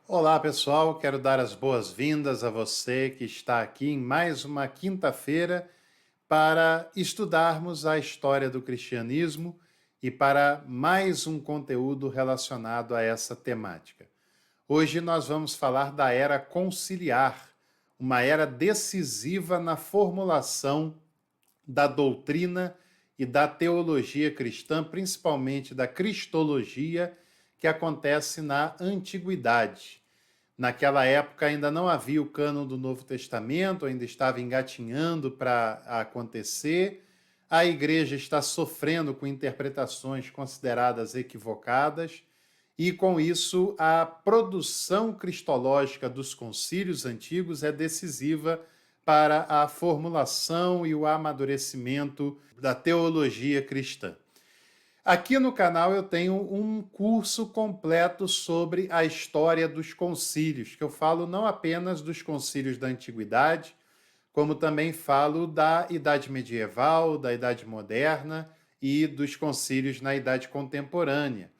Olá, pessoal. Quero dar as boas-vindas a você que está aqui em mais uma quinta-feira para estudarmos a história do cristianismo e para mais um conteúdo relacionado a essa temática. Hoje nós vamos falar da era conciliar, uma era decisiva na formulação da doutrina e da teologia cristã, principalmente da cristologia, que acontece na antiguidade. Naquela época ainda não havia o cânon do Novo Testamento, ainda estava engatinhando para acontecer. A igreja está sofrendo com interpretações consideradas equivocadas, e com isso a produção cristológica dos concílios antigos é decisiva para a formulação e o amadurecimento da teologia cristã. Aqui no canal eu tenho um curso completo sobre a história dos concílios, que eu falo não apenas dos concílios da antiguidade, como também falo da Idade Medieval, da Idade Moderna e dos concílios na Idade Contemporânea.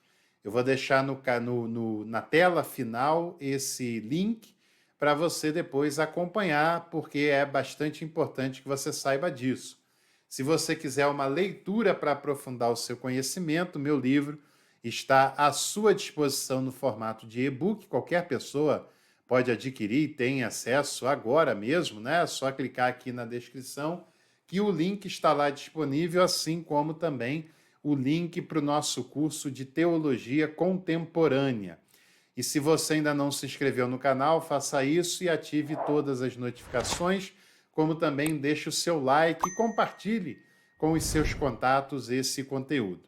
Eu vou deixar na tela final esse link para você depois acompanhar, porque é bastante importante que você saiba disso. Se você quiser uma leitura para aprofundar o seu conhecimento, meu livro está à sua disposição no formato de e-book. Qualquer pessoa pode adquirir e tem acesso agora mesmo, né? É só clicar aqui na descrição que o link está lá disponível, assim como também o link para o nosso curso de Teologia Contemporânea. E se você ainda não se inscreveu no canal, faça isso e ative todas as notificações, como também deixe o seu like e compartilhe com os seus contatos esse conteúdo.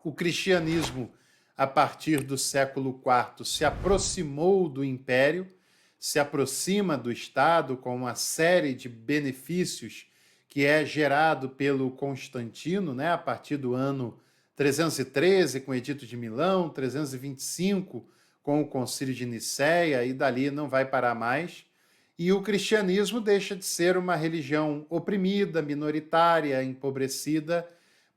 O cristianismo, a partir do século IV, se aproximou do império, se aproxima do Estado com uma série de benefícios que é gerado pelo Constantino, né, a partir do ano 313, com o Edito de Milão, 325, com o Concílio de Nicéia, e dali não vai parar mais. E o cristianismo deixa de ser uma religião oprimida, minoritária, empobrecida,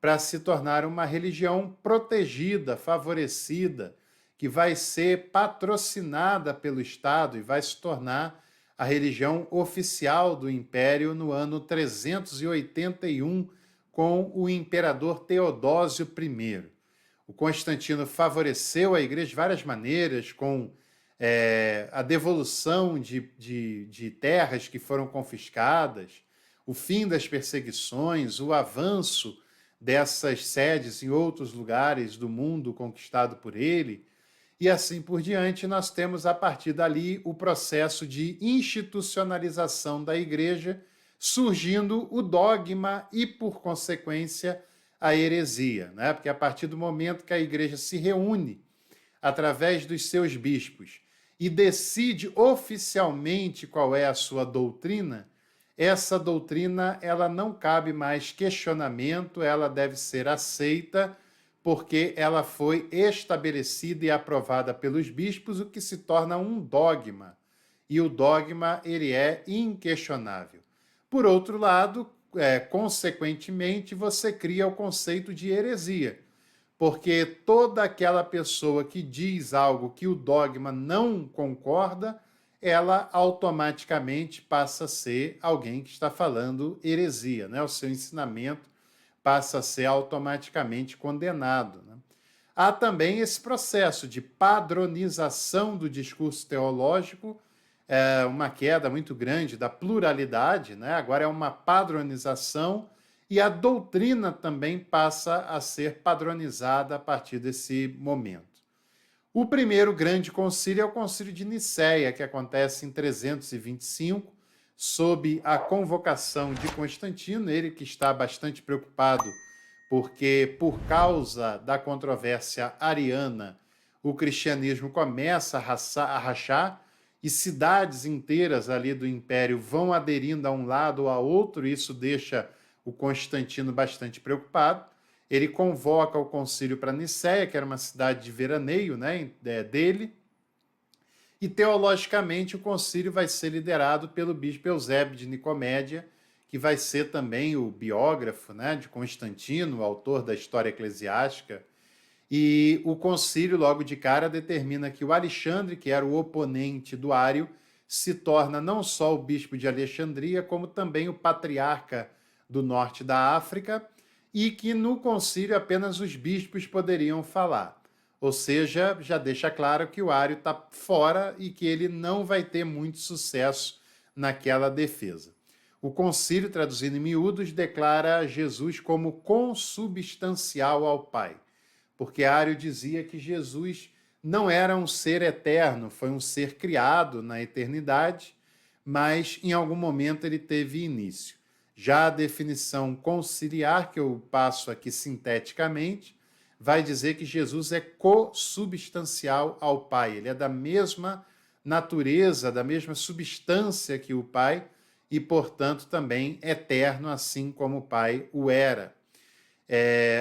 para se tornar uma religião protegida, favorecida, que vai ser patrocinada pelo Estado e vai se tornar a religião oficial do Império no ano 381, com o imperador Teodósio I. O Constantino favoreceu a igreja de várias maneiras, com a devolução de terras que foram confiscadas, o fim das perseguições, o avanço dessas sedes em outros lugares do mundo conquistado por ele, e assim por diante. Nós temos, a partir dali, o processo de institucionalização da igreja, surgindo o dogma e, por consequência, a heresia, né? Porque a partir do momento que a igreja se reúne através dos seus bispos e decide oficialmente qual é a sua doutrina, essa doutrina ela não cabe mais questionamento, ela deve ser aceita porque ela foi estabelecida e aprovada pelos bispos, o que se torna um dogma. E o dogma ele é inquestionável. Por outro lado, consequentemente, você cria o conceito de heresia, porque toda aquela pessoa que diz algo que o dogma não concorda, ela automaticamente passa a ser alguém que está falando heresia, né? O seu ensinamento passa a ser automaticamente condenado, né? Há também esse processo de padronização do discurso teológico, uma queda muito grande da pluralidade, né? Agora é uma padronização, e a doutrina também passa a ser padronizada a partir desse momento. O primeiro grande concílio é o Concílio de Nicéia, que acontece em 325, sob a convocação de Constantino, ele que está bastante preocupado porque, por causa da controvérsia ariana, o cristianismo começa a rachar, e cidades inteiras ali do império vão aderindo a um lado ou a outro, e isso deixa o Constantino bastante preocupado. Ele convoca o concílio para Nicéia, que era uma cidade de veraneio, né, dele, e teologicamente o concílio vai ser liderado pelo bispo Eusébio de Nicomédia, que vai ser também o biógrafo, né, de Constantino, o autor da História Eclesiástica. E o concílio, logo de cara, determina que o Alexandre, que era o oponente do Ário, se torna não só o bispo de Alexandria, como também o patriarca do norte da África, e que no concílio apenas os bispos poderiam falar. Ou seja, já deixa claro que o Ário está fora e que ele não vai ter muito sucesso naquela defesa. O concílio, traduzindo em miúdos, declara Jesus como consubstancial ao Pai, porque Ário dizia que Jesus não era um ser eterno, foi um ser criado na eternidade, mas em algum momento ele teve início. Já a definição conciliar, que eu passo aqui sinteticamente, vai dizer que Jesus é consubstancial ao Pai, ele é da mesma natureza, da mesma substância que o Pai e, portanto, também eterno, assim como o Pai o era.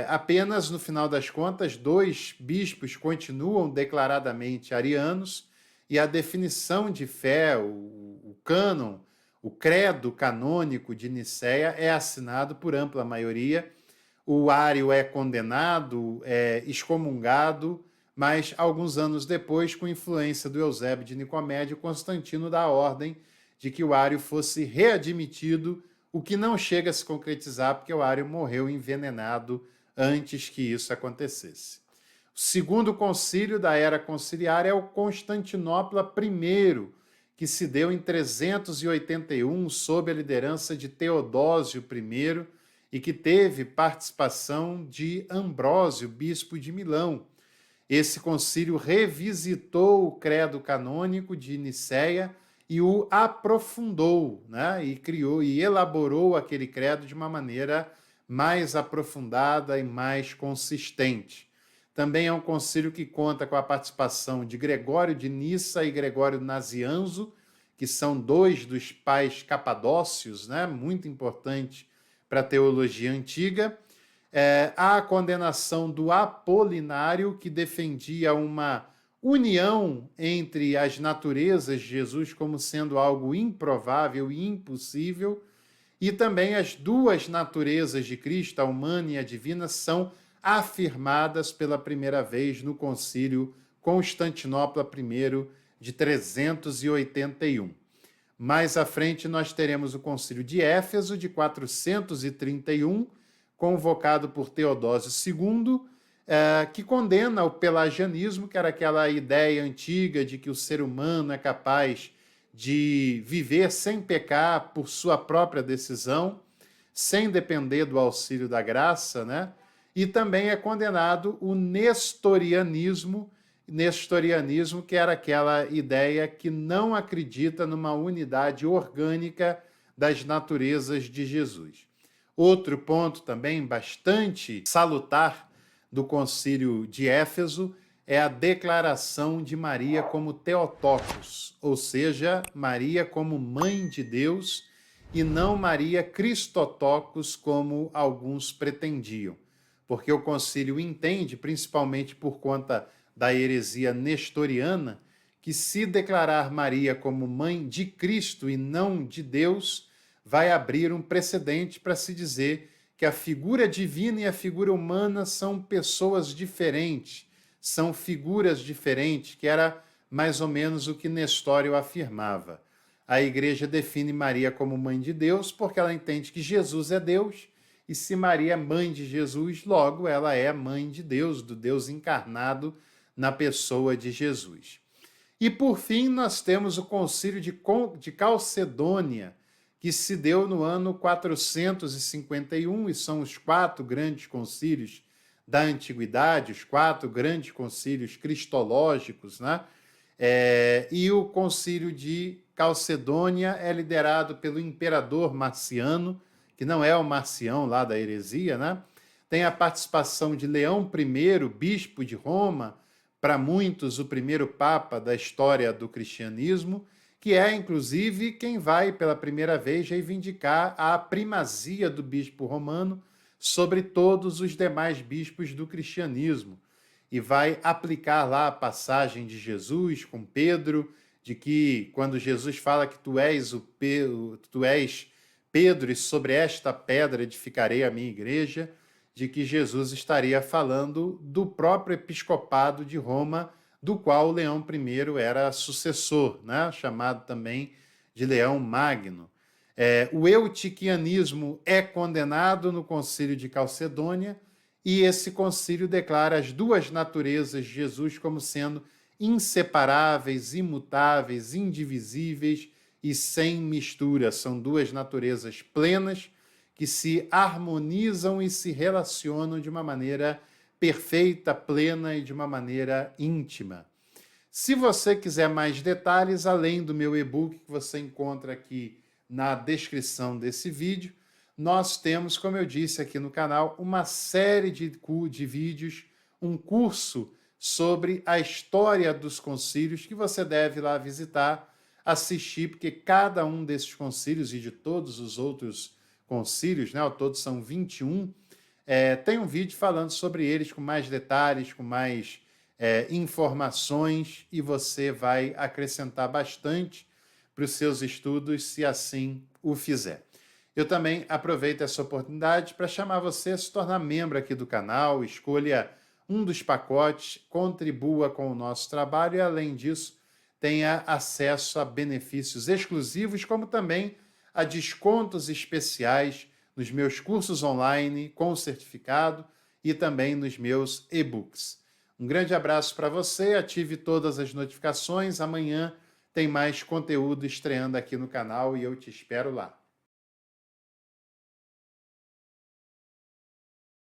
Apenas, no final das contas, 2 bispos continuam declaradamente arianos e a definição de fé, o cânon, o credo canônico de Nicéia é assinado por ampla maioria. O Ário é condenado, é excomungado, mas alguns anos depois, com influência do Eusébio de Nicomédia, Constantino dá a ordem de que o Ário fosse readmitido, o que não chega a se concretizar porque o Ário morreu envenenado antes que isso acontecesse. O segundo concílio da era conciliar é o Constantinopla I, que se deu em 381 sob a liderança de Teodósio I e que teve participação de Ambrósio, bispo de Milão. Esse concílio revisitou o credo canônico de Nicéia e o aprofundou, né? E criou e elaborou aquele credo de uma maneira mais aprofundada e mais consistente. Também é um concílio que conta com a participação de Gregório de Nissa e Gregório Nazianzo, que são 2 dos pais capadócios, né? Muito importante para a teologia antiga. Há a condenação do Apolinário, que defendia uma união entre as naturezas de Jesus como sendo algo improvável e impossível, e também as 2 naturezas de Cristo, a humana e a divina, são afirmadas pela primeira vez no concílio Constantinopla I de 381. Mais à frente nós teremos o concílio de Éfeso de 431, convocado por Teodósio II, que condena o pelagianismo, que era aquela ideia antiga de que o ser humano é capaz de viver sem pecar por sua própria decisão, sem depender do auxílio da graça, né? E também é condenado o nestorianismo, que era aquela ideia que não acredita numa unidade orgânica das naturezas de Jesus. Outro ponto também bastante salutar do concílio de Éfeso é a declaração de Maria como Theotokos, ou seja, Maria como mãe de Deus e não Maria Christotokos, como alguns pretendiam. Porque o concílio entende, principalmente por conta da heresia nestoriana, que se declarar Maria como mãe de Cristo e não de Deus, vai abrir um precedente para se dizer que a figura divina e a figura humana são pessoas diferentes, são figuras diferentes, que era mais ou menos o que Nestório afirmava. A Igreja define Maria como mãe de Deus porque ela entende que Jesus é Deus, e se Maria é mãe de Jesus, logo ela é mãe de Deus, do Deus encarnado na pessoa de Jesus. E por fim nós temos o concílio de Calcedônia, que se deu no ano 451, e são os 4 grandes concílios da antiguidade, os 4 grandes concílios cristológicos, né? E o concílio de Calcedônia é liderado pelo imperador Marciano, que não é o Marcião lá da heresia, né? Tem a participação de Leão I, bispo de Roma, para muitos o primeiro papa da história do cristianismo, que é, inclusive, quem vai pela primeira vez reivindicar a primazia do bispo romano sobre todos os demais bispos do cristianismo. E vai aplicar lá a passagem de Jesus com Pedro, de que quando Jesus fala que tu és Pedro e sobre esta pedra edificarei a minha igreja, de que Jesus estaria falando do próprio episcopado de Roma, do qual Leão I era sucessor, né? Chamado também de Leão Magno. O eutiquianismo é condenado no Concílio de Calcedônia, e esse concílio declara as duas naturezas de Jesus como sendo inseparáveis, imutáveis, indivisíveis e sem mistura. São duas naturezas plenas que se harmonizam e se relacionam de uma maneira perfeita, plena e de uma maneira íntima. Se você quiser mais detalhes, além do meu e-book que você encontra aqui na descrição desse vídeo, nós temos, como eu disse aqui no canal, uma série de vídeos, um curso sobre a história dos concílios que você deve lá visitar, assistir, porque cada um desses concílios e de todos os outros concílios, né, ao todo são 21, tem um vídeo falando sobre eles com mais detalhes, com mais informações, e você vai acrescentar bastante para os seus estudos, se assim o fizer. Eu também aproveito essa oportunidade para chamar você a se tornar membro aqui do canal, escolha um dos pacotes, contribua com o nosso trabalho e, além disso, tenha acesso a benefícios exclusivos, como também a descontos especiais nos meus cursos online com certificado e também nos meus e-books. Um grande abraço para você, ative todas as notificações. Amanhã tem mais conteúdo estreando aqui no canal e eu te espero lá.